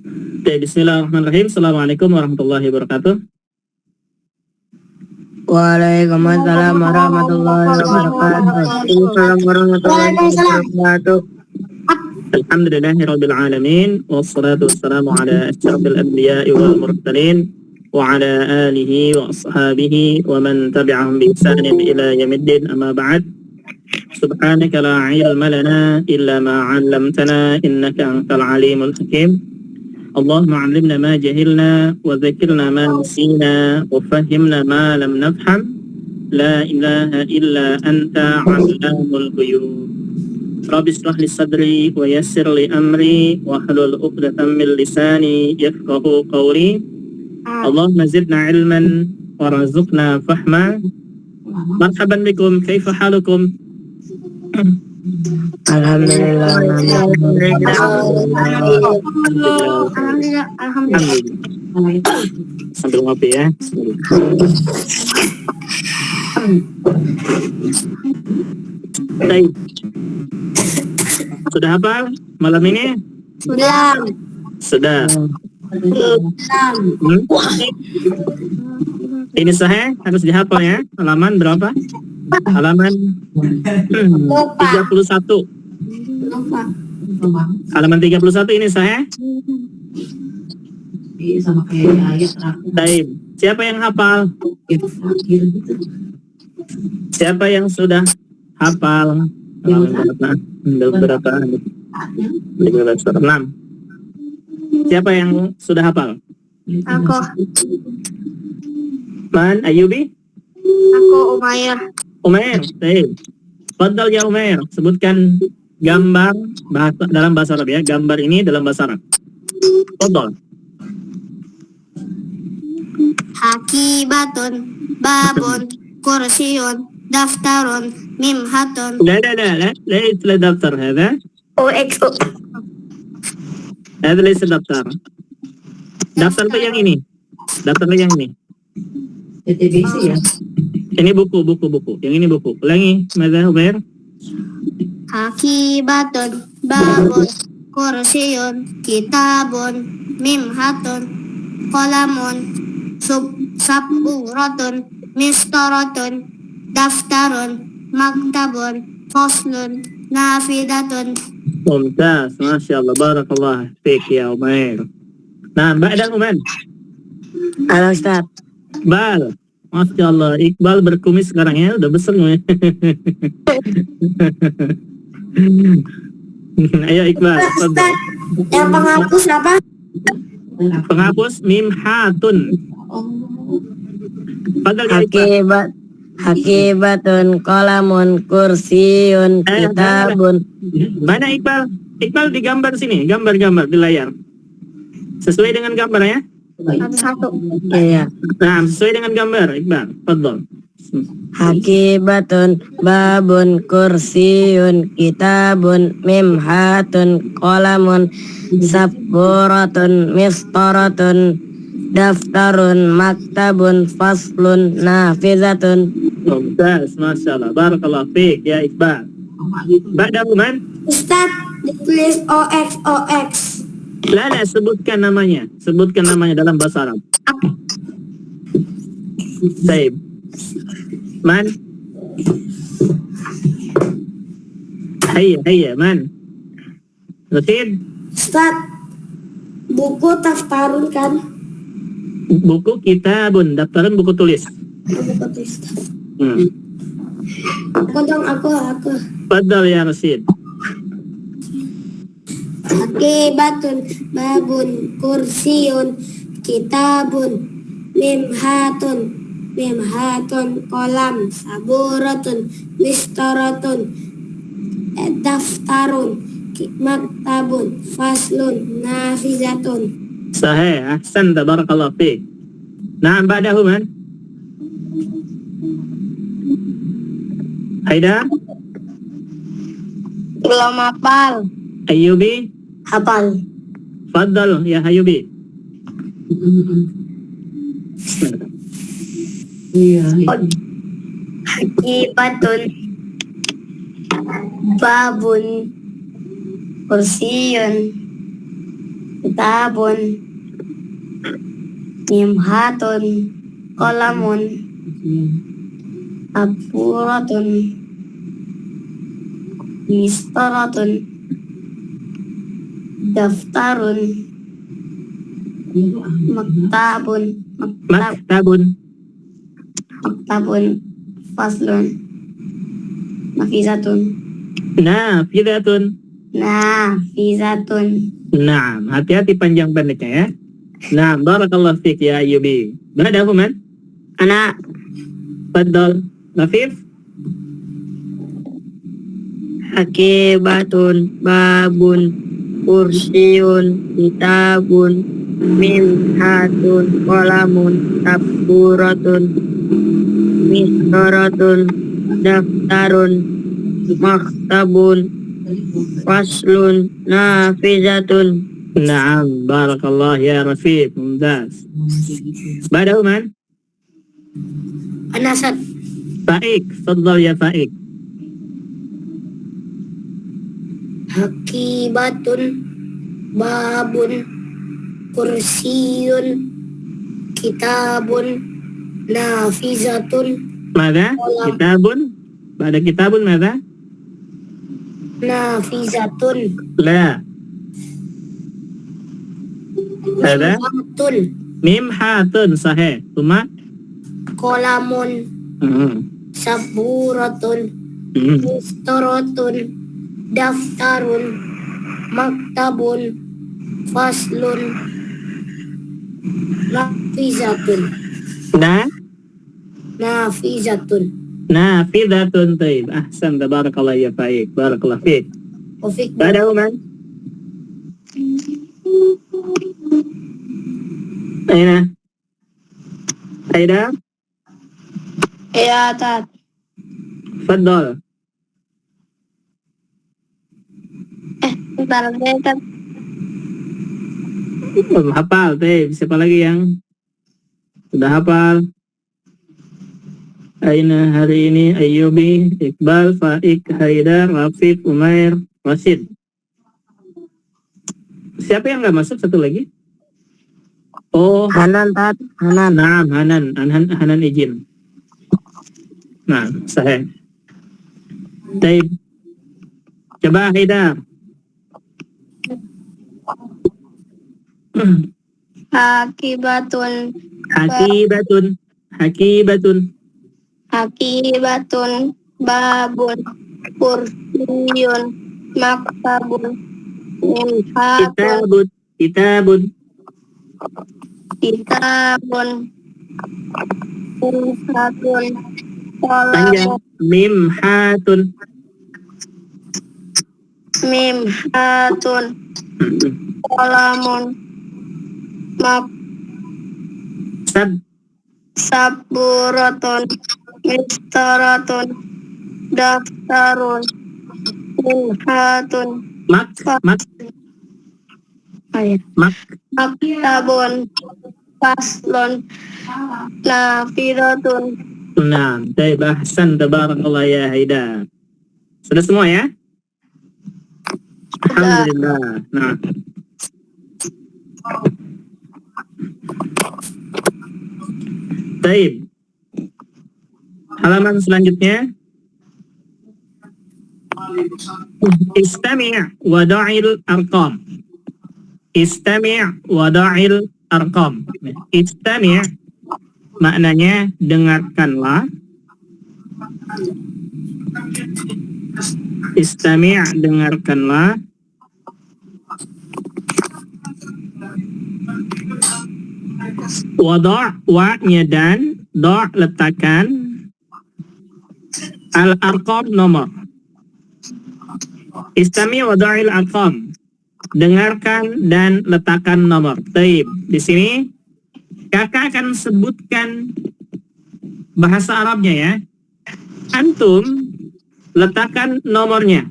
Oke, bismillahirrahmanirrahim. Assalamualaikum warahmatullahi wabarakatuh. Waalaikumsalam warahmatullahi wabarakatuh. Waalaikumsalam warahmatullahi wabarakatuh. Alhamdulillahirabbil alamin wassalatu wassalamu ala asyrafil anbiya'i wal mursalin wa ala alihi wa ashabihi wa man tabi'ahum bi ihsanin ila yaumiddin, amma ba'd. Subhanaka la ilma lana illa ma 'allamtana innaka antal alimul hakim. Allahumma 'allimna ma jahilna wa dhakkirna ma nasina wa fahhimna ma lam nafham. La ilaha illa anta 'allamul ghuyub. Rabbi shrah li sadri wa yassir li amri wa hlul 'uqdatam min lisani yafqahu qawli. Allahumma zidna ilman warzuqna fahma. Marhaban bikum, kaifa halukum? Alhamdulillah. Alhamdulillah. Sambil ngopi ya. Baik. Sudah hafal malam ini? Sudah. Ini sahih, harus dihafal ya. Halaman berapa? Halaman 31. Halaman 31 ini sahih. Sama kayak ayat terakhir. Baik. Siapa yang hafal? Siapa yang sudah hafal? Berapa? 6. Siapa yang sudah hafal? Aku. Man, Ayubi? Aku Umair. Umair. Baik. Fadal ya Umair. Sebutkan gambar dalam bahasa Arab ya. Gambar ini dalam bahasa Arab. Fadal. Hakibatun, babun, kursiyun, daftarun, mimhatun. لا لا لا لا ليس دفتر هذا. OXO. هذا ليس دفتر. Daftar itu yang ini. Daftar itu yang ini. TTBC ya. Ini buku. Yang ini buku. Ulangi, Mada Umair. Hakibatun, babun, kursiyun, kitabun, mimhatun, qalamun, saburatun, mistaratun, daftarun, maktabun, faslun, nafidatun. Mumtaz, Masya Allah, Barakallah Fik ya Umair. Nah, Ba'da Umair. Halo Ustaz. Iqbal, Masya Allah, Iqbal berkumis sekarang ya, udah besar nih. Ayo Iqbal, Ustaz, yang penghapus apa? penghapus mimhatun. Padahal ya Iqbal. Hakibatun, qalamun, kursiyun, kitabun. Mana Iqbal? Iqbal di gambar sini, gambar-gambar di layar. Sesuai dengan gambar ya. Satu-satu. Iya. Nah, sesuai dengan gambar Iqbal. Fadhol. Hakibatun, babun, kursiyun, kitabun, mimhatun, qalamun, saburatun, mistaratun, daftarun, maktabun, faslun, nafizatun. Mumtaz, Masya Allah, Barakallah Fik ya Iqbal. Ba'da man? Ustaz, ditulis OXOX. Lala, sebutkan namanya dalam bahasa Arab. Baik. Man? Hayya, man. Rasid? Ustaz, buku daftarun kan? Buku kitabun, daftaran buku tulis. Buku tulis. Hmm. Aku. Fadal ya Rasid. Hakibatun, babun, kursiyun, kitabun, mimhatun, kolam, saburatun, mistaratun, daftarun, maktabun, faslun, nafizatun. Sahih, ahsan, barakallah fiik. Nah, ba'dahu man? Haida? Belum hafal. Ayyubi? Hafal. Fadal ya Ayyubi. Iya. Hakibatun, babun, kursiyun, kitabun, mimhatun, kolamun, apuratun, mistaratun, daftarun, maktabun, maktabun, faslun, nafizatun, Nafidatun. nafizatun. Naam, hati-hati panjang pendeknya ya. Naam, barakallahu fiik ya Ayyubi. Bada man? Ana Faddal. Nafif? hakibatun babun kursiyun kitabun mimhatun kolamun taburatun mistoratun daftarun maktabun faslun nafizatun. Naam, barakallah ya Rafif. Mumtaz. Bada man? Anasat, Faik. Faddal ya Faik. hakibatun, babun, kursiyun, kitabun, nafizatun, Mada? Kitabun? Bada kitabun mada? nafizatun, La. Mada? mimhatun, Mimhatun sahih. Tuma? kolamun, saburatun, mistoratun, daftarun, maktabun, faslun, nafizatun, Na? nafizatun. Nafidatun taib. Ahsan, barakallah ya Faik. Barakallah fiik. Taufik Bada man? Aina? Aida? ya tat Faddal. bentar tat Hafal, taib. Siapa lagi yang sudah hafal? Aina hari ini Ayyubi, Iqbal, Faik, Haidar, Rafif, Umair, Rashid. Siapa yang nggak masuk satu lagi? Oh, Hanan tat Hanan. Naam, Hanan izin. Nah, sahih. Taib. Coba Haidar. akibatun Hakibatun. akibatun babun kursiyun maktabun mimhatun Kitabun. kitabun mimhatun Panjang. kolamun Mimhatun. kolamun Sab. saburatun mistaratun daftarun mimhatun Mak. maktabun faslun nafidatun. Nah, taib. Ahsan, tabarakallah ya Haidar. Sudah semua ya? Alhamdulillah. Nah. Taib. Halaman selanjutnya. Istami' wada'il arqam. Istami' wada'il arqam. Istami' maknanya dengarkanlah. Istami' dengarkanlah. Wada' wa-nya dan, da' letakkan, al-arqam nomor. Istami' wada'il arqam. Dengarkan dan letakkan nomor. Taib. Di sini kakak akan sebutkan bahasa Arabnya ya. Antum letakkan nomornya.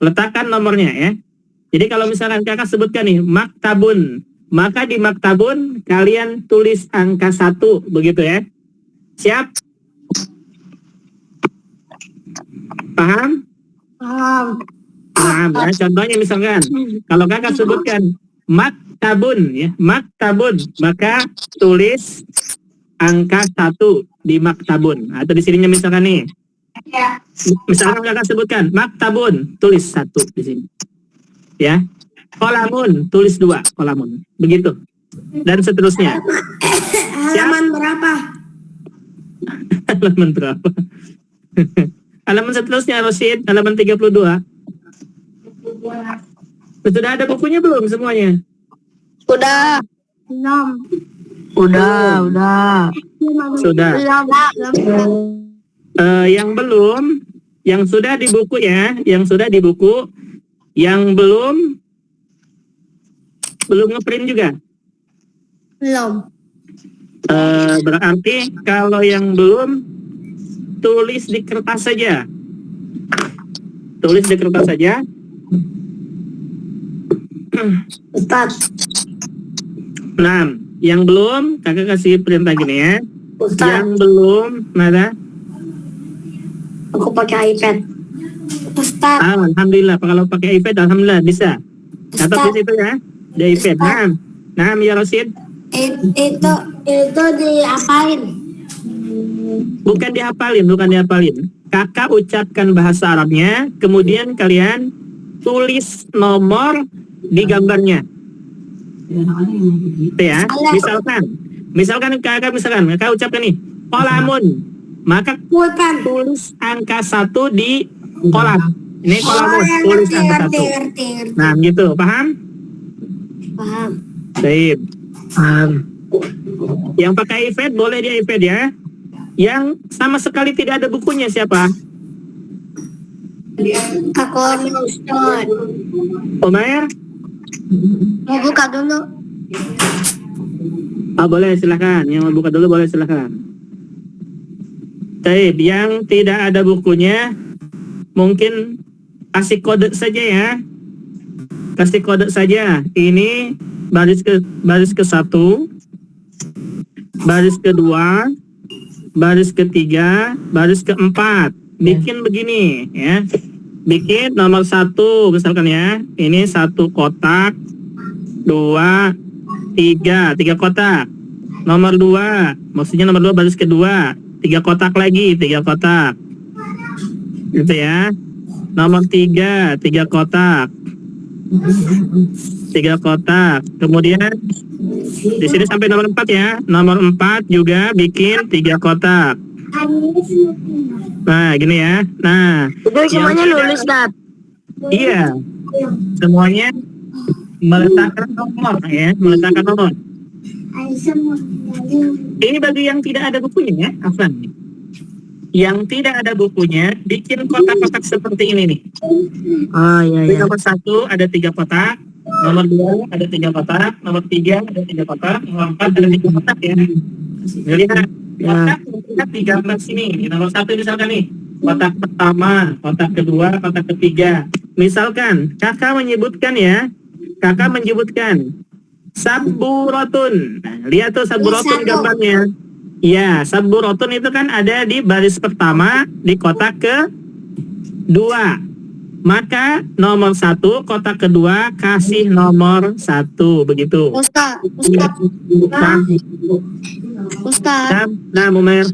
Letakkan nomornya ya. Jadi kalau misalkan kakak sebutkan nih maktabun, maka di maktabun kalian tulis angka 1 begitu ya. Siap? Paham? Paham. Nah, Nah, contohnya misalkan kalau kakak sebutkan maktabun ya, maktabun, maka tulis angka 1 di maktabun. Atau di sininya misalkan nih. Misalkan kakak sebutkan maktabun, tulis 1 di sini. Ya. Kolamun, tulis 2 kolamun. Begitu. Dan seterusnya. Halaman berapa? Halaman berapa? Halaman seterusnya Rosid, halaman 32. Sudah ada bukunya belum semuanya? Sudah. Belum. Udah. Sudah. Belum. Yang belum, yang sudah di buku ya, yang sudah di buku, yang belum ngeprint juga. Belum. Berarti kalau yang belum, tulis di kertas saja. Tulis di kertas saja. Ustaz. Nah, yang belum, kakak kasih perintah gini ya. Ustaz. Yang belum, nada. Aku pakai iPad. Ustaz. Alhamdulillah, kalau pakai iPad, alhamdulillah bisa. Catat di situ ya, di iPad. Nah, ya Rosid. Itu diapain? Bukan dihafalin. Kakak ucapkan bahasa Arabnya, kemudian kalian tulis nomor di gambarnya. Itu ya. Misalkan kakak ucapkan nih, kolamun. Maka tulis angka 1 di kolam. Ini kolamun, tulis angka 1. Nah, gitu. Paham? Paham. Baik. Yang pakai iPad boleh di iPad ya. Yang sama sekali tidak ada bukunya siapa? Aku Ustaz. Umair? Mau buka dulu. Boleh silakan. Yang mau buka dulu boleh silakan. Baik, yang tidak ada bukunya mungkin kasih kode saja ya. Kasih kode saja. Ini baris ke 1, baris kedua, baris ketiga, baris keempat. Bikin begini ya. Bikin nomor 1 misalkan ya. Ini 1 kotak, 2, 3 kotak. Nomor 2, maksudnya nomor 2 baris kedua, 3 kotak lagi, 3 kotak. Gitu ya. Nomor 3 kotak. 3 kotak. Kemudian di sini sampai nomor 4 ya. Nomor 4 juga bikin 3 kotak. Nah, gini ya. Nah, Itu semuanya nulis, Dad. iya. Semuanya meletakkan nomor ya, meletakkan nomor. Ini bagi yang tidak ada bukunya ya, Afan. Yang tidak ada bukunya, bikin kotak-kotak seperti ini nih. Di nomor 1 ada 3 kotak, nomor 2 ada 3 kotak, nomor 3 ada 3 kotak, nomor 4 ada 3 kotak ya. Lihat, kotak di gambar sini. Di nomor 1 misalkan nih, kotak pertama, kotak kedua, kotak ketiga. Misalkan kakak menyebutkan saburotun. Nah, lihat tuh saburotun gambarnya. Ya, saburotun itu kan ada di baris pertama di kotak kedua. Maka nomor 1 kotak kedua kasih nomor 1 begitu. Ustaz. Nah, Mumer.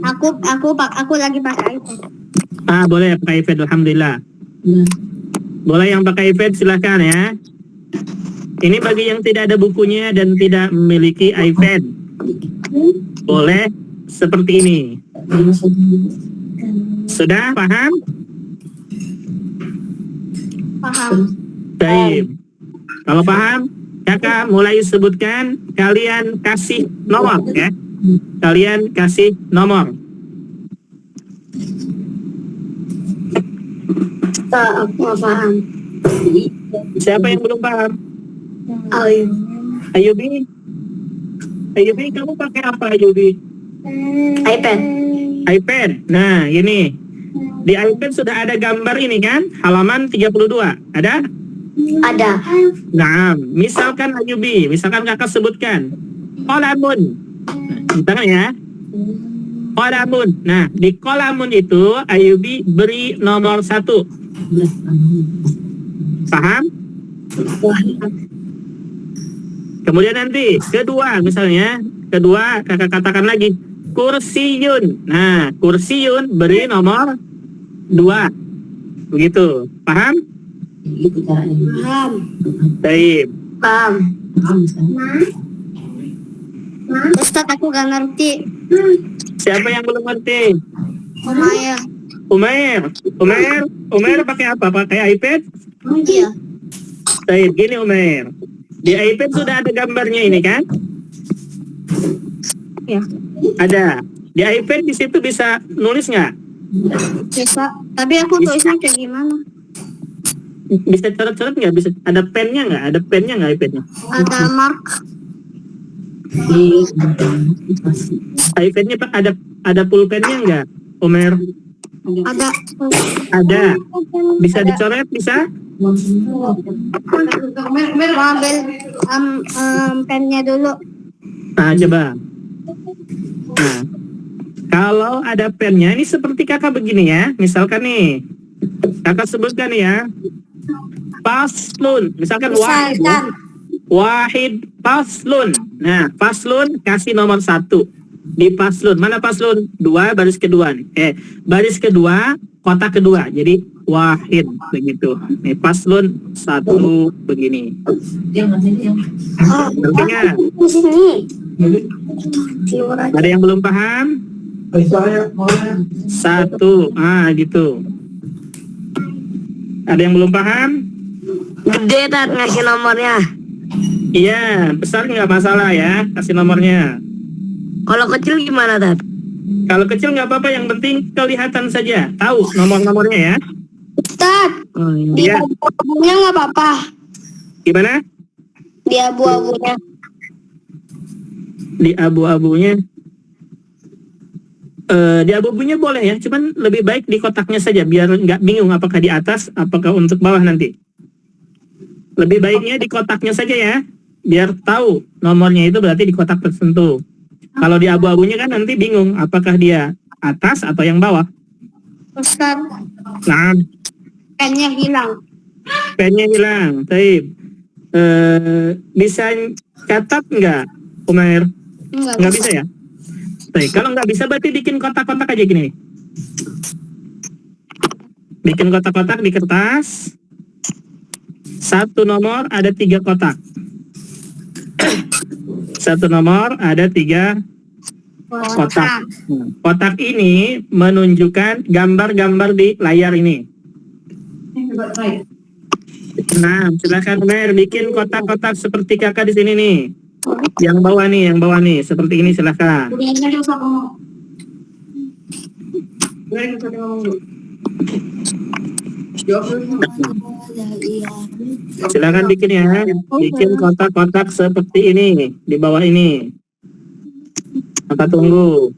Aku lagi pakai iPad. Boleh pakai iPad, alhamdulillah. Boleh yang pakai iPad silakan ya. Ini bagi yang tidak ada bukunya dan tidak memiliki iPad. Boleh seperti ini. Sudah paham? Paham. Baik. Kalau paham, kakak mulai sebutkan, kalian kasih nomor ya. Kalian kasih nomor. Aku nggak paham. Siapa yang belum paham? Ayubi, kamu pakai apa Ayubi? iPad. Nah, ini. Di iPad sudah ada gambar ini kan? Halaman 32. Ada? Ada. Nah, misalkan Ayubi, misalkan kakak sebutkan kolamun. Nah, misalkan ya. Qalamun. Nah, di qalamun itu Ayubi beri nomor 1. Paham? Kemudian nanti kedua, misalnya kedua kakak katakan lagi kursiyun. Nah, kursiyun beri nomor 2. Begitu. Paham? Itu caranya. Paham. Baik. Paham. Paham, Ustaz? Ustaz, aku gak ngerti. Siapa yang belum ngerti? Maya. Umair pakai apa? Pakai iPad? Iya. Baik, gini Umair. Di iPad sudah ada gambarnya ini kan? Ya. Ada. Di iPad di situ bisa nulis nggak? Bisa. Tapi aku tulisnya kayak gimana? Bisa coret-coret nggak? Bisa. Ada pennya nggak? Ada pennya nggak iPadnya? Ada mark. Di iPadnya Pak ada pulpennya nggak? Umair? Ada. Ada. Bisa dicoret? Bisa? Mau ambil pennya dulu. Nah, coba. Nah, kalau ada pennya, ini seperti kakak begini ya. Misalkan nih, kakak sebutkan ya. Faslun. Misalkan wahid. Misalkan. Wahid faslun. Nah, faslun kasih nomor 1. Di faslun. Mana faslun? 2 baris kedua nih. Baris kedua, kotak kedua. Jadi wahid begitu. Nih faslun 1 begini. yang Ngerti nggak? Di sini. Ada yang belum paham? 1. Gitu. Ada yang belum paham? Gede Tat ngasih nomornya. Iya, besar nggak masalah ya, kasih nomornya. Kalau kecil gimana Tat? Kalau kecil nggak apa-apa, yang penting kelihatan saja, tahu nomor-nomornya ya. Ustaz, Oh, iya. di Iya. abu-abunya nggak apa-apa. Gimana? Di abu-abunya. Di abu-abunya. Di abu-abunya boleh ya, cuman lebih baik di kotaknya saja, biar nggak bingung apakah di atas, apakah untuk bawah nanti. Lebih baiknya di kotaknya saja ya, biar tahu nomornya itu berarti di kotak tertentu. Kalau di abu-abunya kan nanti bingung apakah dia atas atau yang bawah. Ustaz, Nah, pennya hilang. pennya hilang. Taib. Bisa catat nggak, Umair? Nggak bisa ya? Baik, kalau nggak bisa berarti bikin kotak-kotak aja gini. Bikin kotak-kotak di kertas. 1 nomor ada 3 kotak. 1 nomor ada 3 kotak. Kotak ini menunjukkan gambar-gambar di layar ini. Nah, silakan Umair bikin kotak-kotak seperti kakak di sini nih. Yang bawah nih, seperti ini silakan. Silakan bikin ya, bikin kotak-kotak seperti ini di bawah ini. Apa tunggu?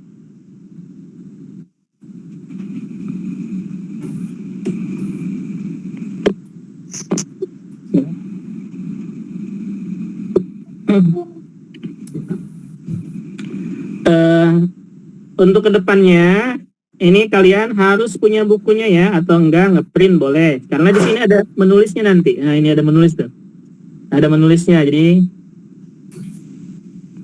Untuk kedepannya ini kalian harus punya bukunya ya, atau enggak ngeprint boleh, karena di sini ada menulisnya nanti. Nah, ini ada menulis tuh, ada menulisnya, jadi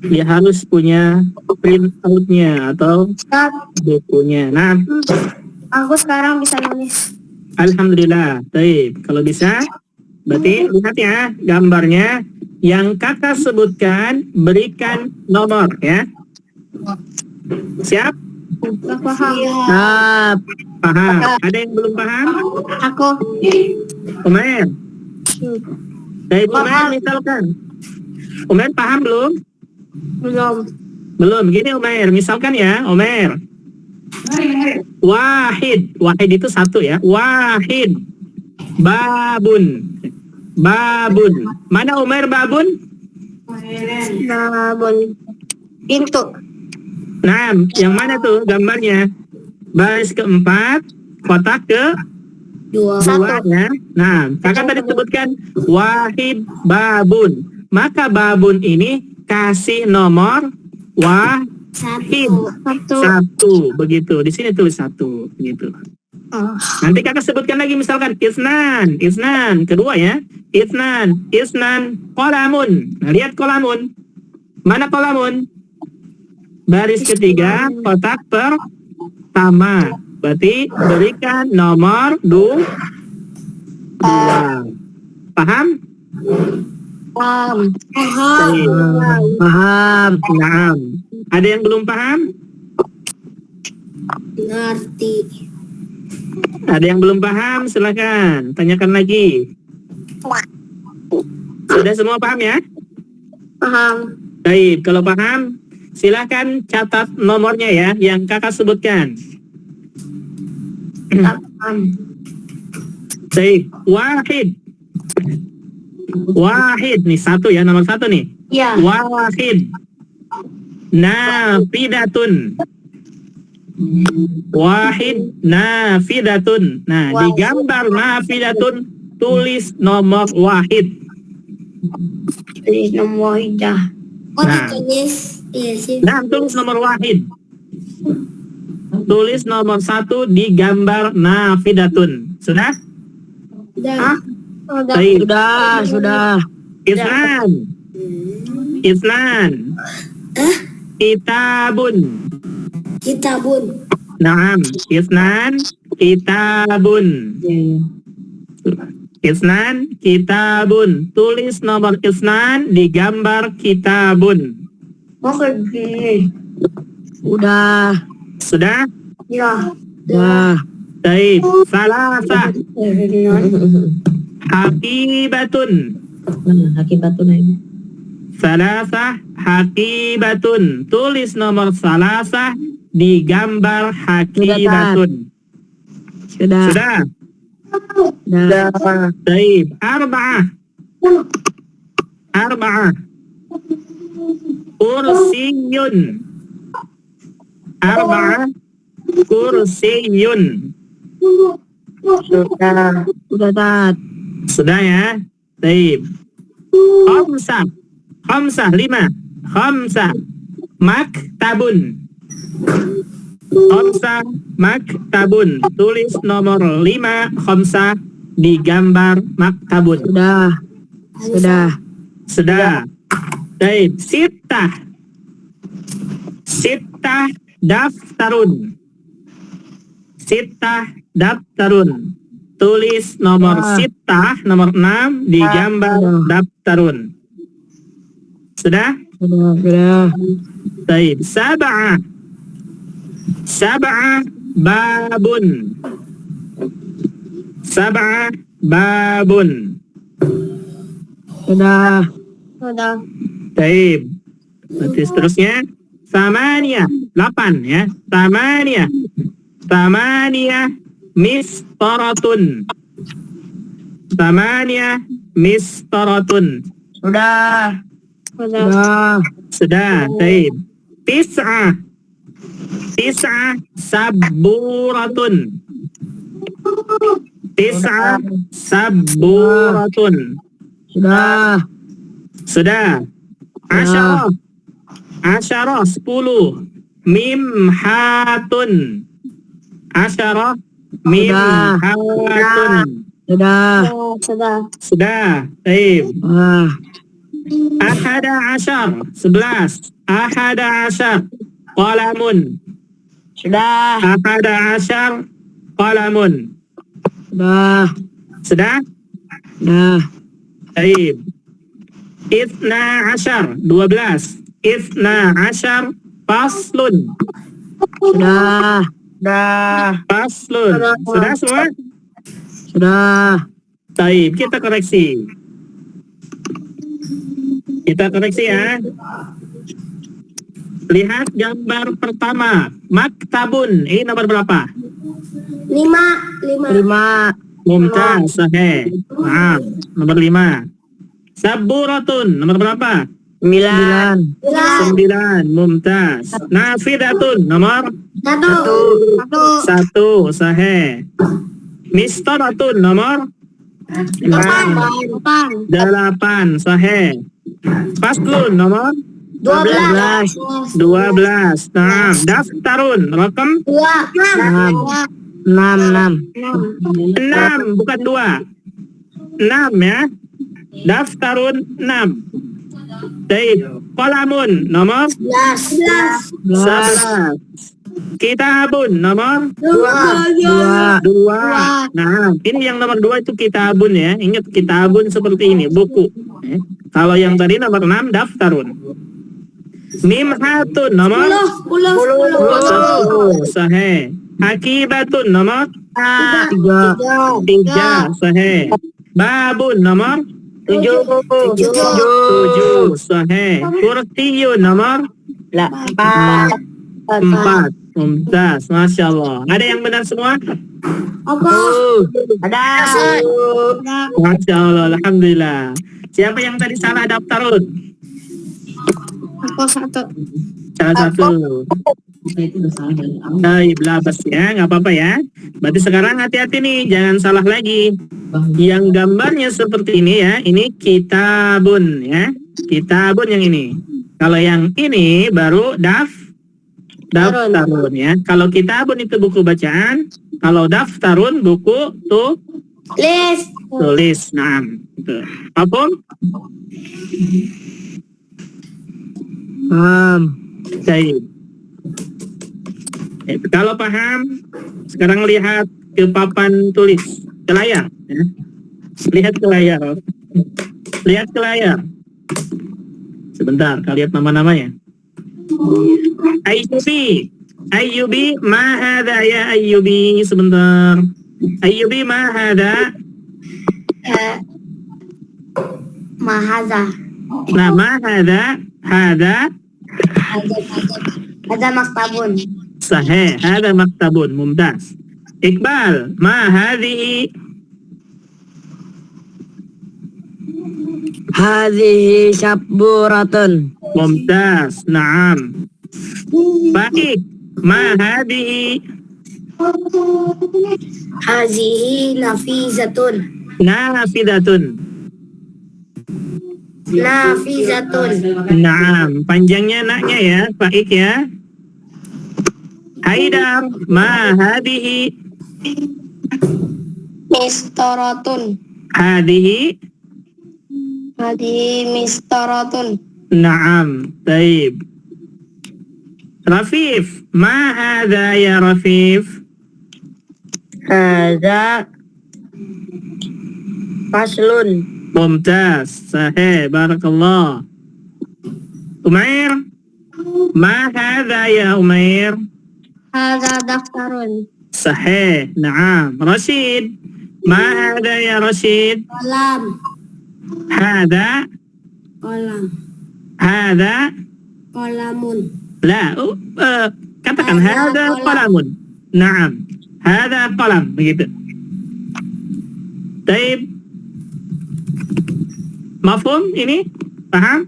dia harus punya print outnya atau Ustaz, bukunya. Nah, aku sekarang bisa nulis. alhamdulillah. Baik, kalau bisa berarti lihat ya gambarnya yang kakak sebutkan, berikan nomor ya. Siap? Gak paham. Paham? Ada yang belum paham? Aku. Umair. Baik, Umair misalkan. Umair paham belum? Belum. Belum. Gini Umair, misalkan ya, Umair. Wahid. Wahid itu 1 ya. Wahid. Babun. Babun. Mana Umair babun? Babon. Pintu. Nah, yang mana tuh gambarnya? Baris keempat, kotak ke 2 ya. Nah, kakak tadi sebutkan wahid babun. Maka babun ini kasih nomor Hid. Satu. Begitu. Di sini tulis satu. Begitu. Oh. Nanti kakak sebutkan lagi misalkan isnan, kedua ya, isnan, qalamun. Nah, lihat qalamun. Mana qalamun? Baris ketiga, kotak pertama. Berarti berikan nomor 2. Paham? Paham. Naam. Ada yang belum paham? Ngerti. Ada yang belum paham? Silakan tanyakan lagi. Sudah semua paham ya? Paham. Baik, kalau paham, silakan catat nomornya ya, yang kakak sebutkan. Paham. Baik, wahid nih satu ya, nomor 1 nih. Ya. Wahid. Nafidatun. Wahid nafidatun. Nah, di gambar nafidatun tulis nomor wahid. Tulis nomor wahidah. Nah. Ditulis. Iya sih. Nah, tulis nomor wahid. Tulis nomor 1 di gambar nafidatun. Sudah? Udah. Baik. Sudah. Isnan. Kitabun. Naam. Isnan. Kitabun. Isnan. Kitabun. Tulis nomor isnan di gambar kitabun. Oke, gini. Udah. Sudah? Ya. Baik. Salasah. Hakibatun. Hakibatun ini. Salasah hakibatun. Tulis nomor salasah di gambar hakibatun. Sudah? Baik. Arba'ah. Kursiyun. Arba'ah. Kursiyun. Sudah ya? Baik. Khamsah 5. Khamsah maktabun. Khamsah maktabun. Tulis nomor 5 khamsah di gambar maktabun. Sudah. Baik. Sittah daftarun. Tulis nomor sittah, nomor 6 di gambar daftarun. Sudah? Baik. Sab'ah babun. Udah. Baik. Berarti seterusnya Samaniyah 8 ya. Samaniyah mistaratun. Sudah. Baik. Tis'ah saburatun. Sudah. Asyarah 10. Mimhatun. Sudah. Baik. Ahada asyar 11. Qalamun. Ahada asyar qalamun. Sudah? Baik. Ithna asyar 12. Faslun. Faslun. Sudah semua? Baik, kita koreksi ya. Lihat gambar pertama, maktabun. Ini nomor berapa? 5. Mumtaz, sahih. Nah, nomor 5. Saburatun, nomor berapa? 9. Mumtaz. Nafidatun, nomor 1. Sahih. Mistaratun, nomor 8. Sahih. Faslun, nomor 12. 12. Nah, daftarun. Rakam 6. 6, bukan 2. 6 ya. Daftarun 6. Baik. Qalamun nomor 11. Kitabun nomor 2. Nah, ini yang nomor 2 itu kitabun ya. Ingat kitabun seperti ini, buku. Kalau yang tadi nomor 6 daftarun. Mimhatun nomor 10. Sahih. Akibatun nomor 3. Sahih. Babun nomor 7. Sahih. Kursiyun nomor 4. Mumtaz, Masya Allah. Ada yang benar semua? Ada. Masya Allah, Alhamdulillah. Siapa yang tadi salah daftarun? Aku 1. Salah satu. Itu udah salah dari awal. Baik, labas ya, nggak apa-apa ya. Berarti sekarang hati-hati nih, jangan salah lagi. Yang gambarnya seperti ini ya, ini kitabun ya. Kitabun yang ini. Kalau yang ini baru daftarun ya. Kalau kitabun itu buku bacaan, kalau daftarun buku tulis. Nah, itu. Apun? Baik. Kalau paham, sekarang lihat ke papan tulis, ke layar. Ya. Lihat ke layar. Lihat ke layar. Sebentar, kalian lihat nama-namanya. Ayyubi, ma hadha ya Ayyubi, sebentar. Ayyubi, ma hadha. Mahaza. Nah, ma hadha, hadha. Ada maktabun. Sahih, hadha maktabun, mumtaz. Iqbal, ma hadhihi. Hadhihi sabburatun. Mumtaz, na'am. Baik, ma hadhihi. Hadhihi nafizatun. Nafidatun. Naam, panjangnya naknya ya, baik ya. Haidar, ma hadhihi. Mistaratun. Hadhihi. Mistaratun. Naam, baik. Rafif, ma hadha ya Rafif. Hadza faslun. Mumtaz, sahih, barakallah. Umair, ma hadha ya Umair. Hadza daftarun. Sahih, naam. Rashid, ma hadha ya Rashid. Qalam. Hadha. Hadha. Qalamun. La, katakan hadha qalamun. Naam, hadha qalam, begitu. Taib. Mafhum ini? Paham?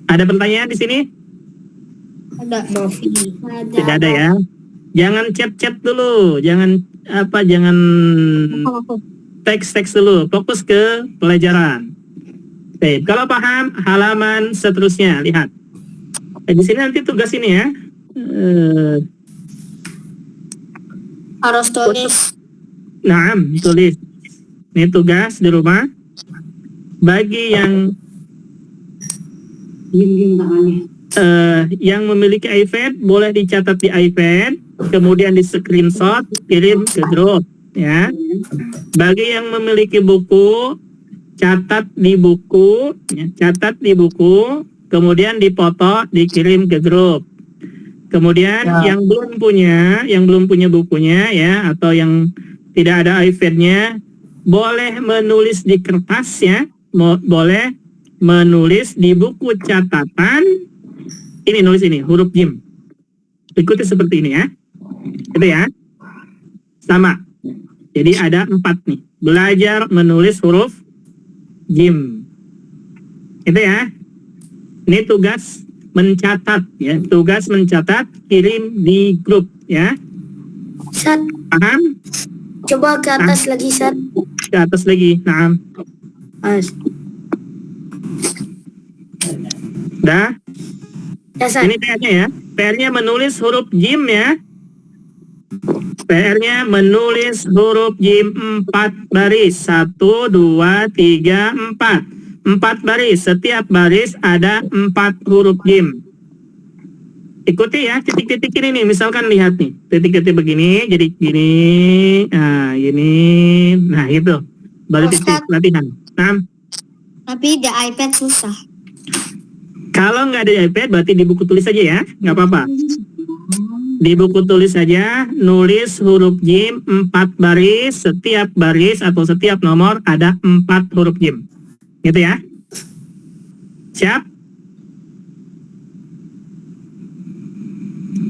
Ada pertanyaan di sini? Ada. Tidak ada ya. Jangan chat-chat dulu, jangan teks-teks dulu, fokus ke pelajaran. Baik, kalau paham halaman seterusnya, lihat. Di sini nanti tugas ini ya. Harus tulis. Naam, tulis. Ini tugas di rumah. Bagi yang yang memiliki iPad boleh dicatat di iPad, kemudian di screenshot, kirim ke grup ya. Bagi yang memiliki buku, catat di buku, kemudian dipoto, dikirim ke grup. Kemudian yang belum punya bukunya ya, atau yang tidak ada iPad-nya, boleh menulis di kertas ya, boleh menulis di buku catatan. Ini nulis ini huruf jim. Ikuti seperti ini ya. Itu ya. Sama. Jadi ada 4 nih. Belajar menulis huruf jim. Itu ya. Ini tugas mencatat ya. Tugas mencatat, kirim di grup ya. Sat, Paham? coba ke atas lagi, Sat. Ke atas lagi. Naam. Mas. Dah? Ya, Ustaz. Ini PR-nya ya. PR-nya menulis huruf jim ya. PR-nya menulis huruf jim 4 baris. 1, 2, 3, 4. 4 baris. Setiap baris ada 4 huruf jim. Ikuti ya, titik-titik ini nih. Misalkan lihat nih, titik-titik begini, jadi gini. Nah, gini. Nah, itu. Baru titik latihan. Nah, Tapi di iPad susah. kalau nggak ada di iPad, berarti di buku tulis saja ya. Nggak apa-apa. Di buku tulis saja, nulis huruf jim 4 baris. Setiap baris atau setiap nomor ada 4 huruf jim. Gitu ya. Siap?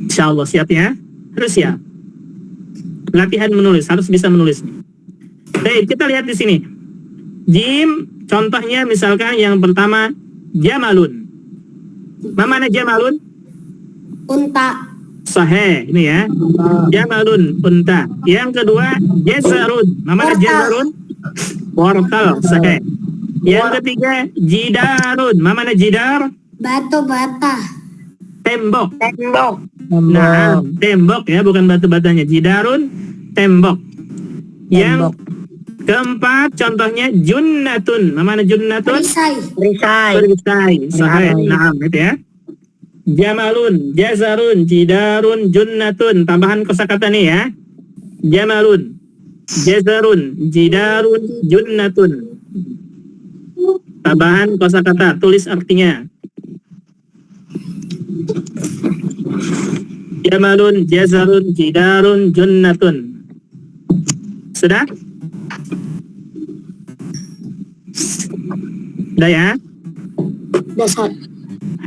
Insya Allah siap ya. Harus siap. Latihan menulis, harus bisa menulis. Baik, kita lihat di sini. Jim, contohnya misalkan yang pertama, Jamalun. Mana Jamalun? Unta. Sahih, ini ya. Jamalun, unta. Yang kedua, Jazarun. Mana Wortel. Jazarun? Wortel, sahih. Yang ketiga, Jidarun. Mana Jidar? Batu bata. Tembok. Nah, tembok ya, bukan batu-batanya. Jidarun, tembok. Yang keempat, contohnya Junnatun. Mana Junnatun? Perisai. Perisai. Sahih. Nah, itu ya. Jamalun, Jazarun, Jidarun, Junnatun. Tambahan kosakata nih ya. Jamalun, Jazarun, Jidarun, Junnatun. Tambahan kosakata, tulis artinya. Jamalun, Jazarun, Jidarun, Junnatun. Sudah? Sudah ya? Dasar.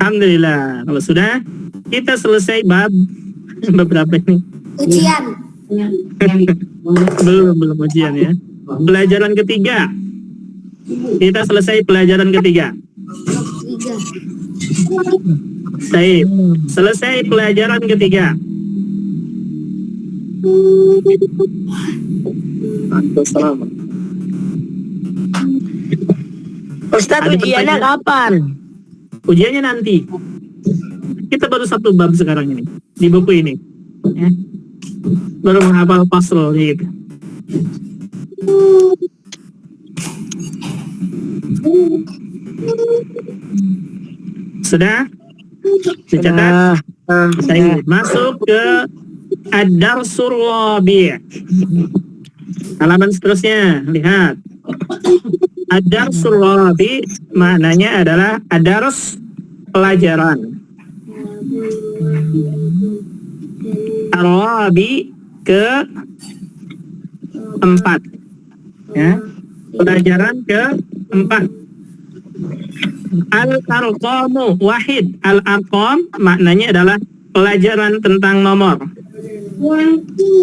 Alhamdulillah. Kalau sudah, kita selesai bab beberapa ini. Ujian. Belum ujian ya. Pelajaran ketiga. Kita selesai pelajaran ketiga. 3. Baik. Selesai pelajaran ketiga. Ustaz, Ada ujiannya pertanyaan? kapan? Ujiannya nanti. Kita baru 1 bab sekarang ini di buku ini. Ya. Baru menghafal pasal gitu. Sudah? Dicatat? Baik. Masuk ke Ad-Darsul Rabi'. Halaman seterusnya, lihat. Ad-Darsul Rabi' maknanya adalah ad-dars, pelajaran. Ar-Rabi' ke 4. Ya. Pelajaran ke 4. Al-Arqamu wahid. Al-Arqam maknanya adalah pelajaran tentang nomor.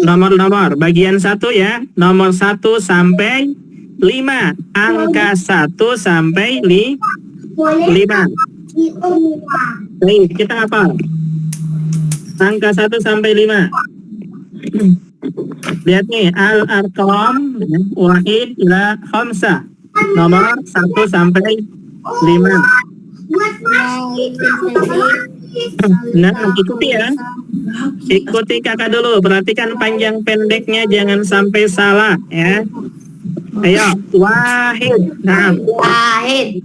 Nomor-nomor. Bagian 1 ya. Nomor 1 sampai 5. Angka 1 sampai 5. Baik, kita hafal. Angka 1 sampai 5. Lihat nih. Al-Arqam wahid ila khamsah. Nomor 1 sampai 5. Nah, ikuti ya. Ikuti kakak dulu. Perhatikan panjang pendeknya, jangan sampai salah ya. Ayo, wahid. Nah, Wahid.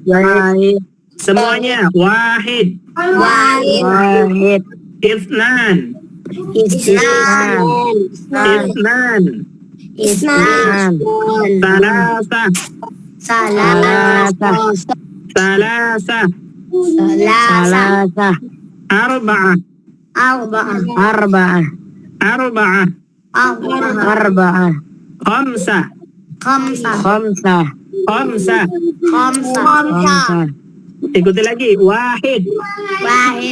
semuanya wahid. Wahid. Isnan. Isnan. Isnan. Salasah. Salasa. Salasah. Salasa. Arba'ah. Arba'ah. Arba'ah. Arba'ah. Khamsah. Khamsah. Khamsah. Ikuti lagi. Wahid.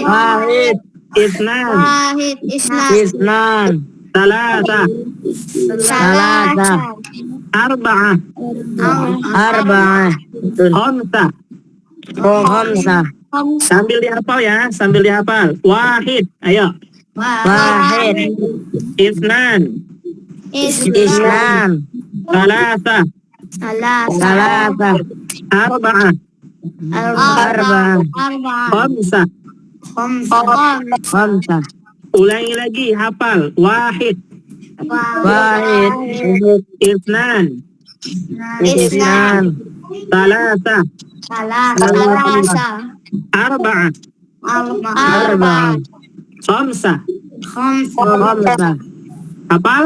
Wahid. Isnan. Isnan. Salasah. Salasa. Arba'ah. Arba'ah. Khamsah. Sambil dihafal ya, sambil dihafal. Wahid. Ayo. Wahid. Isnan. Isnan. Salasah. Salasa. Arba'ah. Arba'ah. Khamsah. Khamsah. Ulangi lagi, hafal. Wahid, Wahid. Itsnan, Isnan. Thalatha, Arba'ah, Arba'ah. Khamsah. Khamsah. Hafal?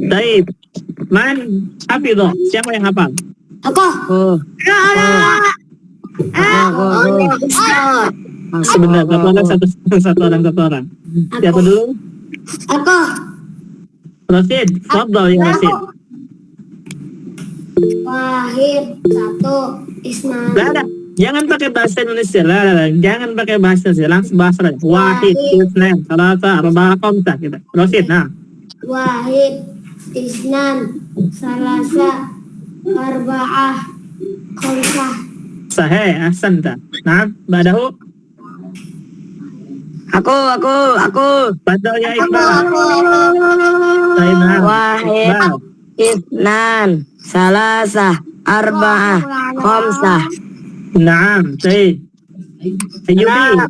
Baik. Man hafidho? Siapa yang hafal? Aku. Sebentar, satu orang. Siapa dulu? Aku. Rasid, fadhal ya Rasid. Wahid, 1, Isnan. Lah, jangan pakai bahasa Indonesia. Lah. Jangan pakai bahasa Indonesia, langsung bahasa lain. Wahid, Itsnan, Thalatha, Arba'ah, Khamsah kita. Rasid, nah. Wahid, Isnan, Salasa, Arba'ah, Khamsah. Sahih, ahsanta. Nah, ba'dahu. Aku. Fadhal ya Iqbal. Baik, nah. Wahid. Iqbal. Isnan. Salasah. Arba'ah. Khamsah. Naam, baik. Ayyubi.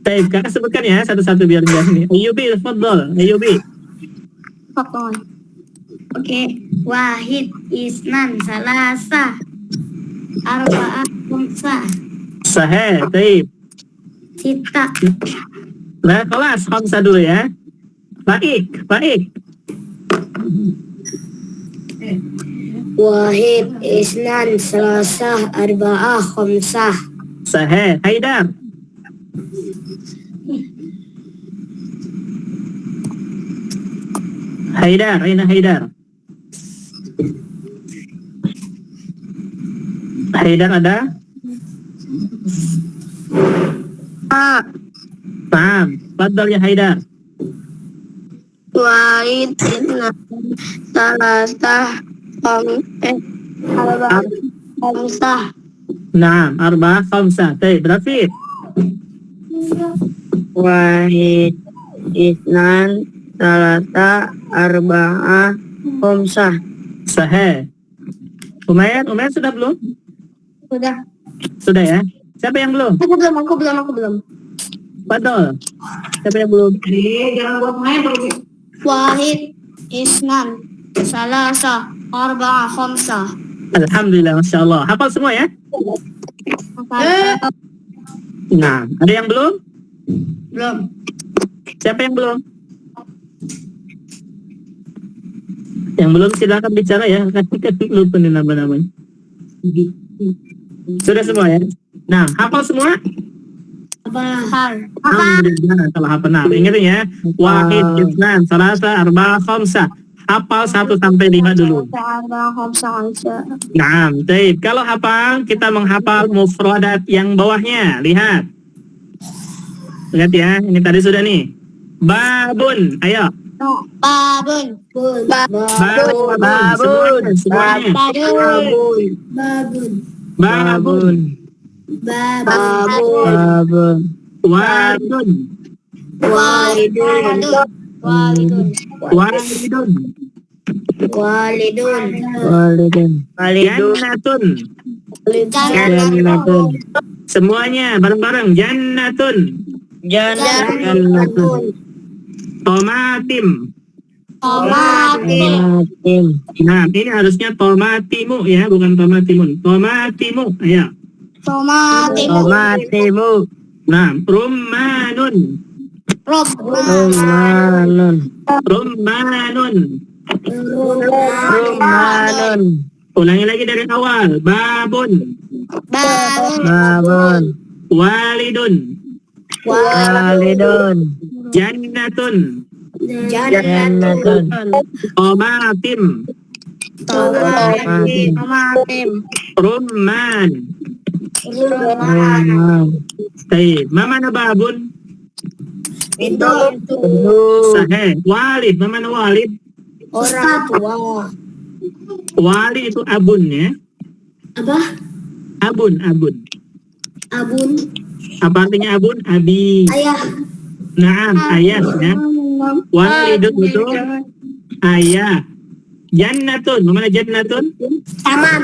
Baik, kakak sebutkan ya satu-satu biar jelas nih. Ayyubi, fadhal. Ayyubi. Oke. Wahid, Isnan, Salasa, Arba'ah, Khamsah. Sahih, baik. Sita. Nah, kelas Khamsah dulu ya. Baik. Wahid, Isnan, Salasa, Arba'ah, Khamsah. Sahih, Haidar. Aina Haidar? Haidar ada? Paham. Fadhal ya Haidar. Wahid, Isnan, Salasa, Arba'ah, Khamsah. Naam, Arba'ah, Khamsah. Baik, Rafiq. Wahid. Isnan. Salasa. Arba'ah. Khamsah. Sahih. Umayyad sudah belum? Sudah ya. Siapa yang belum? Aku belum. Fadhal. Siapa yang belum? Wahid, Isnan, Salasa, Arba'ah, Khamsah. Alhamdulillah, Masya Allah. Hafal semua ya? Nah, ada yang belum? Belum. Siapa yang belum? Yang belum silakan bicara ya. Lupa nih nama-namanya. Sudah semua ya? Nah, hafal semua? Alhamdulillah, kalau hafal. Nah, ingat ya. Wahid, Itsnan, Salasa, Arba'ah, Khamsah. Hafal 1 sampai 5 dulu. Nah, baik. Kalau hafal, kita menghafal mufradat yang bawahnya. Lihat ya, ini tadi sudah nih. Babun, ayo. Babun. Semuanya. Babun. Walidun. Jannatun. Semuanya bareng-bareng. Jannatun. Tomatim. Nah, ini harusnya tomatimu ya, bukan tomatimun. Tomatimu, ayo. Tomatimu. Nah, rummanun. Ulangi lagi dari awal. Babun. Walidun. Jannatun. Tomatim. Rumman. Baik, mana babun? Sahih. Walid, mana walid? Orang tua. Walid itu abun ya? Apa? Abun. Abun. Apa artinya abun? Abi. Ayah. Naam, ayah ya. Walidun itu ayah. Jannatun, mana jannatun? Taman.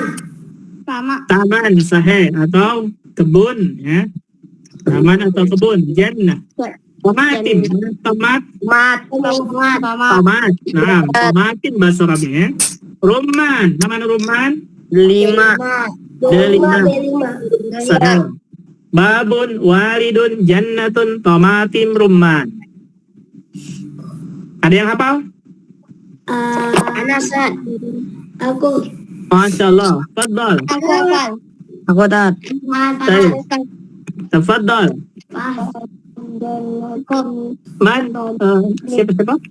Sama. Taman, sahih, atau kebun, ya. Taman atau kebun, jannah. Tomatin, tomat, tomat. Nah, tomatin bahasa Arabnya, ya. Rumman, nama rumman? 5. Delima. Sahih. Babun, walidun, jannatun, tomatim, rumman. Ada yang hafal? Anasan. Aku. Masya Allah. Tafadhal. Aku tat. Tafadhal. Man, siapa?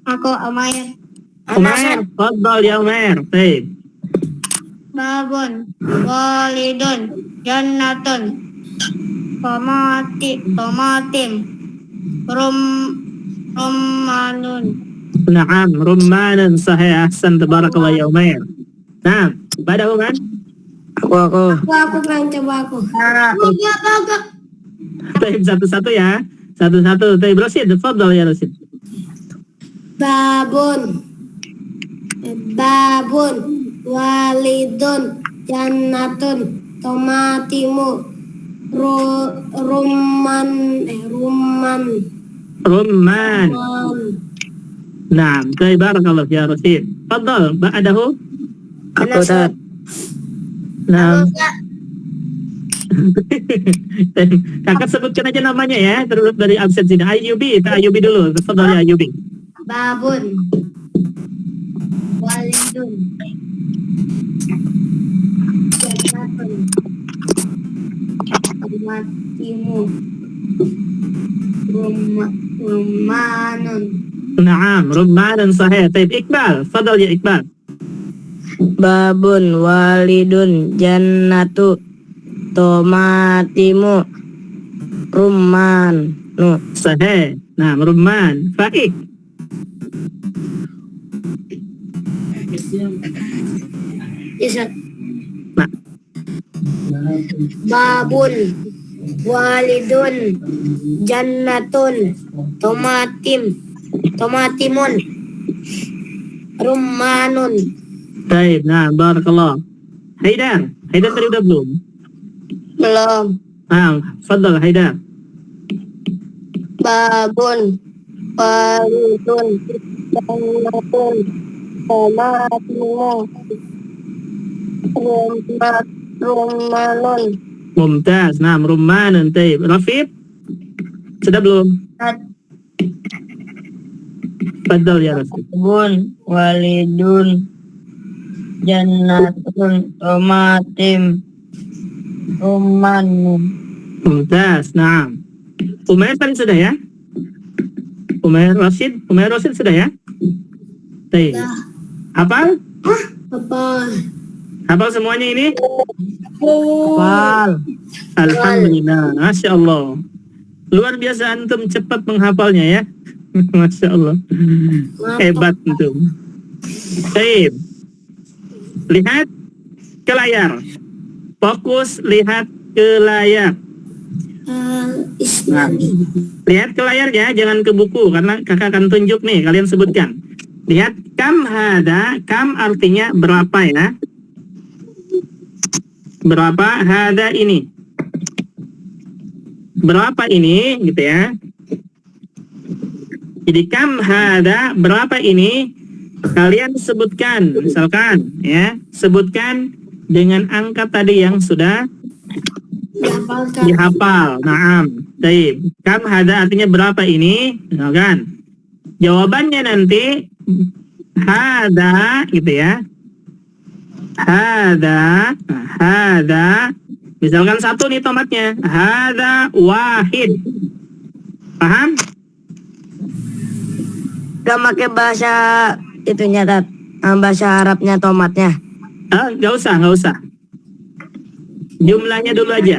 Aku Umair. Umair. Tafadhal ya Umair. Baik. Babun. Walidun. Jannatun. Tomatim. Rummanun. Naam, rummanan sahih, ahsan, tabarakallah ya Umair. Nah, pada kan? Aku. Aku pengen coba aku. Baik, satu-satu ya. Satu-satu. Baik, Rasid, tafadhal ya Rasid. Babun. Walidun. Jannatun. Tomatimu. Rumman. Rumman. Naam, baik, barakallah ya Rasid. Tafadhal, ba'dahu. Aku tat. Nah, kakak sebutkan aja namanya ya, terus dari absen sini. Ayubi, kita Ayubi dulu. Tafadhal ya Ayubi. Babun. Walidun. Jannatun. Tomatimu. Rummanun. Naam, rummanan sahih. Baik, Iqbal. Tafadhal ya Iqbal. Babun, walidun, jannatu, tomatimu, rumman. Sahih. Nah, rumman. Faik. Isa. Nah, Babun. Walidun. Jannatun. Tomatimun. Rummanun. baik. Nah, barakallah. Haidar. Haidar tadi udah belum? Belum. Ah, tafadhal Haidar. Babun. Walidun. Jannatun. Tomatimu. Rummanun. Mumtaz. Nah, rummanan. Baik. Rafif. Sudah belum? Tafadhal ya Rafif. Babun, walidun, jannatun, tomatim, rumman. Mumtaz. Nah. Umair tadi sudah ya? Umair Rasid sudah ya? Baik. Hafal? Apa? Hafal semuanya ini? Wal. Alhamdulillah, Masya Allah. Luar biasa antum cepat menghafalnya ya. Masya Allah. Hebat antum. Baik. Lihat ke layar. Fokus lihat ke layar. Nah, lihat ke layarnya, jangan ke buku karena kakak akan tunjuk nih, kalian sebutkan. Lihat kam hada, kam artinya berapa ya? Berapa hada ini? Berapa ini gitu ya. Jadi kam hada berapa ini? Kalian sebutkan, misalkan ya, sebutkan dengan angka tadi yang sudah dihafal. Naam. Baik. Kam hada artinya berapa ini? Misalkan. Jawabannya nanti hada gitu ya. Hada. Misalkan satu nih tomatnya. Hada wahid. Paham? Gak pakai bahasa itunya tat. Bahasa Arabnya tomatnya. Nggak usah. Jumlahnya dulu aja.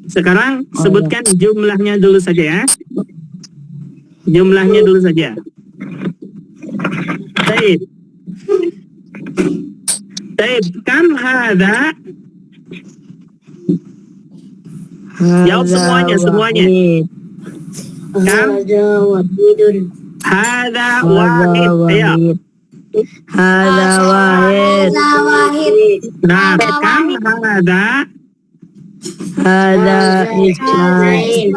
Sekarang sebutkan jumlahnya dulu saja ya. Jumlahnya dulu saja. Baik. Kam hada? Jawab semuanya. Kam? Hada wahid. Ayo. Hada wahid. Nah, kam hada? Hada isnain.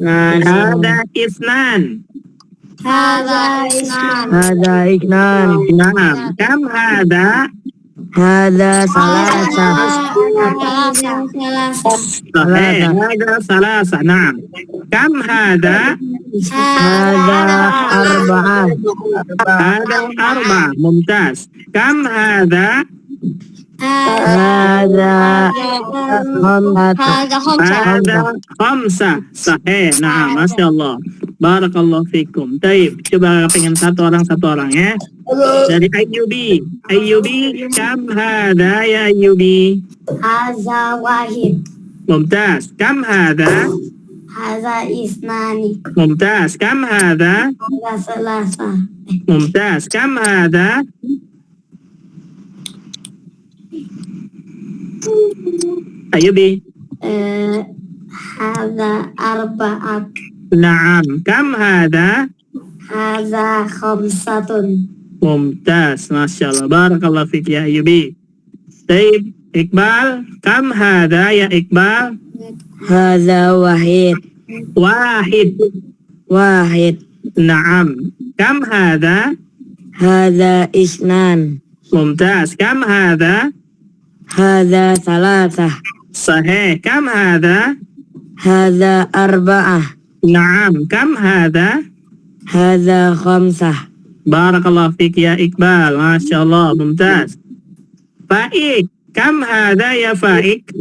Hada isnan. Hada isnan. Nah, kam hada? Hada salasa. Sahih, hada salasa. Nah, kam hada? Hada arba'ah. Hada arba. Mumtaz. Kam hada? Hada khamsah. Hada khamsa. Sahih. Nah, Masya Allah. Barakallahu fikum. Taib. Coba pengen satu orang ya. Dari Ayyubi. Ayyubi, kam hada ya Ayyubi? Haza wahid. Mumtaz. Kam hada? Haza isnani. Mumtaz. Kam hada? Haza salasa. Mumtaz. Kam hada? Ayyubi. Haza arba'at. Naam. Kam hada? Haza khamsatun. Mumtaz. Masya Allah. Barakallahu fik ya Ayyubi. Taib. Iqbal. Kam hada ya Iqbal? Hada wahid. Wahid. Wahid. Naam. Kam hada? Hada isnan. Mumtaz. Kam hada? Hada salasah. Sahih. Kam hada? Hada arba'ah. Naam. Kam hada? Hada khamsah. Barakallahu fik ya Iqbal. Masya Allah. Mumtaz. Faik. Kam hada ya Faik?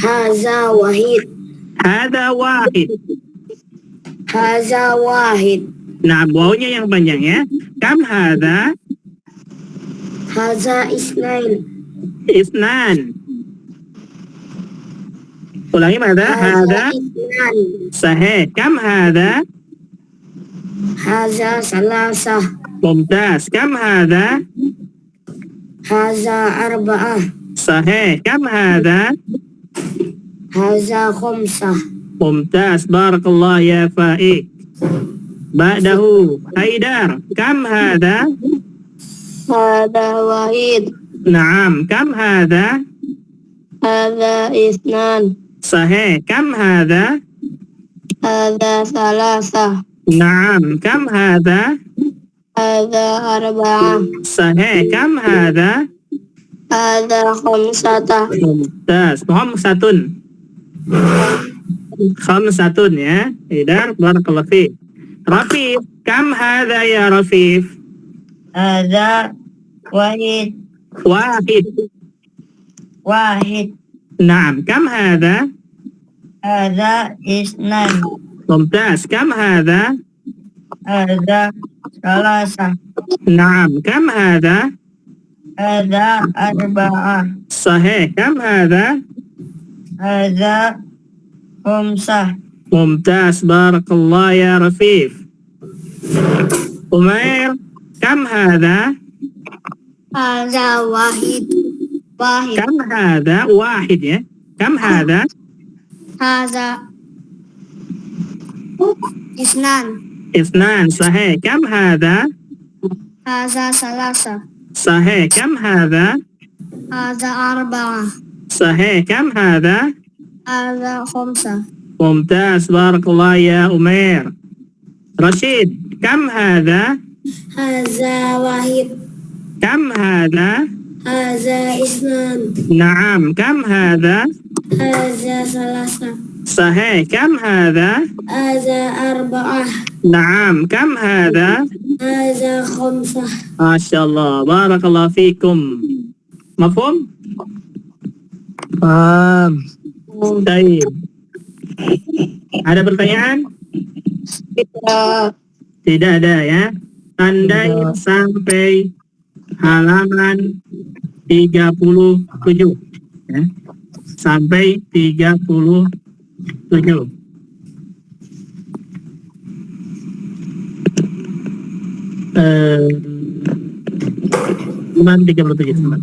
Haza wahid. Hada wahid. Haza wahid. Nah, wawunya yang panjang ya. Kam hada? Haza isnain. Isnan. Ulangi hada. Hada. isnan. Sahih. Kam hada? Haza salasah. Mumtaz. Kam hada? Haza arba'ah. Sahih. Kam hada? Haza khamsah. Mumtaz. Barakallah ya Faik. Ba'dahu Haidar. Kam hada? Hada wahid. Naam. Kam hada? Hada isnan. Sahih. Kam hada? Hada salasah. Naam. Kam hada? Hada arba'ah. Sahih. Kam hada? Hada khamsatah. Mumtaz. Khamsatun. Khamsatun ya. Haidar. Barakallah fiik. Rafif. Kam hada ya Rafif? Hada wahid. Wahid. Wahid. Naam. Kam hada? Hada isnan. Mumtaz. Kam hada? Hada salasah. Naam. Kam hada? Hada arba'ah. Sahih. Kam hada? Hada khamsah. Mumtaz. Barakallah ya Rafif. Umair. Kam hada? Haza wahid. Wahid. Kam hada? Wahid ya. Kam hada? Haza isnan. Isnan. Sahih. Kam hada? Haza salasa. Sahih. Kam hada? Haza arba'ah. Sahih. Kam hada? Haza khamsah. Mumtaz. Barakallah ya Umair. Rashid. Kam hada? Haza wahid. Kam hada? Haza isnan. Naam. Kam hada? Haza salasa. Sahih. Kam hada? Haza arba'ah. Naam. Kam hada? Haza khamsah. Masya Allah. Barakallah fikum. Mafhum? Paham. Baik. Ada pertanyaan? Tidak ada ya. Tandai sampai halaman 37 ya. Sampai 37. Halaman 37 teman.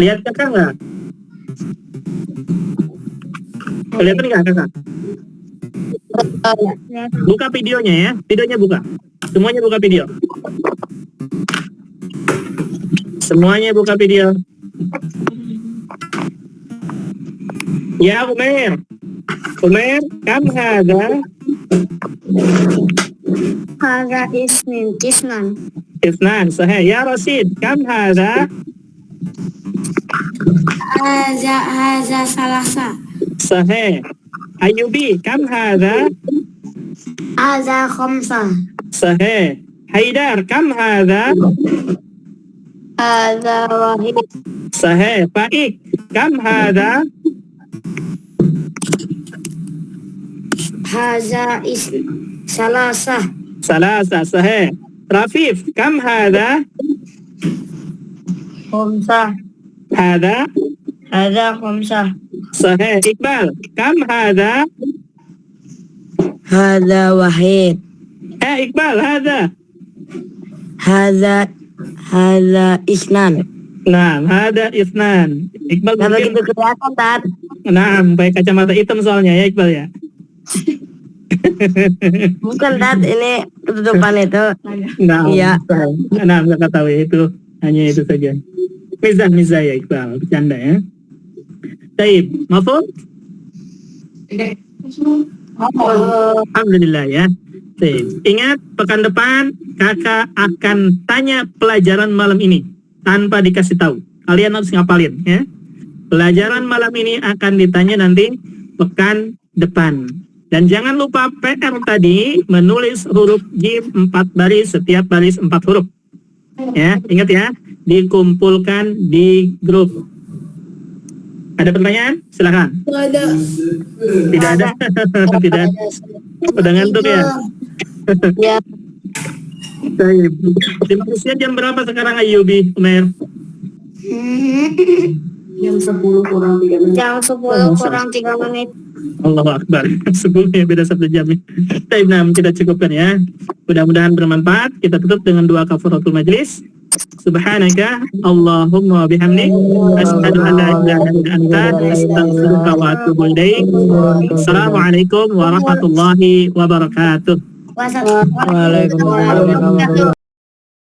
Lihat kakak nggak? Kelihatan nggak kakak? Buka videonya ya. Videonya buka. Semuanya buka video. Semuanya buka video. Ya Umair. Umair, kam hada? Haza isnan. Isnan, sahih. Ya Rashid, kam hada? Haza salasa. Sahih. Ayubi, kam hada? Haza khamsa. Sahih. Haidar, kam hada? Haza wahid. Sahih. Faik, kam hada? Haza salasa. Salasa, sahih. Rafif, kam hada? Khamsah. Hada? Hadza khamsah. Sahih. Iqbal, kam hada? Hadza wahid. Iqbal, hada? Hadza isnan. Nah, hada isnan. Iqbal Nggak mungkin... begitu kelihatan, Tat. Nah, pakai kacamata hitam soalnya ya Iqbal ya. Bukan, Tat, ini tutupan itu. Nah, Iya. Nah, nggak tahu ya, itu hanya itu saja. Mizah ya Iqbal, bercanda ya. Baik, mafhum? Alhamdulillah ya. Baik. Ingat, pekan depan kakak akan tanya pelajaran malam ini tanpa dikasih tahu. Kalian harus ngapalin ya. Pelajaran malam ini akan ditanya nanti pekan depan. Dan jangan lupa PR tadi menulis huruf jim 4 baris, setiap baris 4 huruf. Ya, ingat ya, dikumpulkan di grup. Ada pertanyaan? Silakan. Tidak ada. Tidak ada. Udah ngantuk ya? Ya, Baik. Terima kasih. Jam berapa sekarang Ayubi, Umair? Jam 10 kurang 3 menit. Jam 10 kurang 3 menit. Allahu Akbar. Sebelumnya beda 1 jam. Baik, nah, kita cukupkan ya. Mudah-mudahan bermanfaat. Kita tutup dengan doa kafaratul majlis. Subhanaka Allahumma bihamdik asyhadu an la ilaha illa anta astaghfiruka wa atubu ilaik. Assalamualaikum warahmatullahi wabarakatuh. Wassalamualaikum Waalaikumsalam.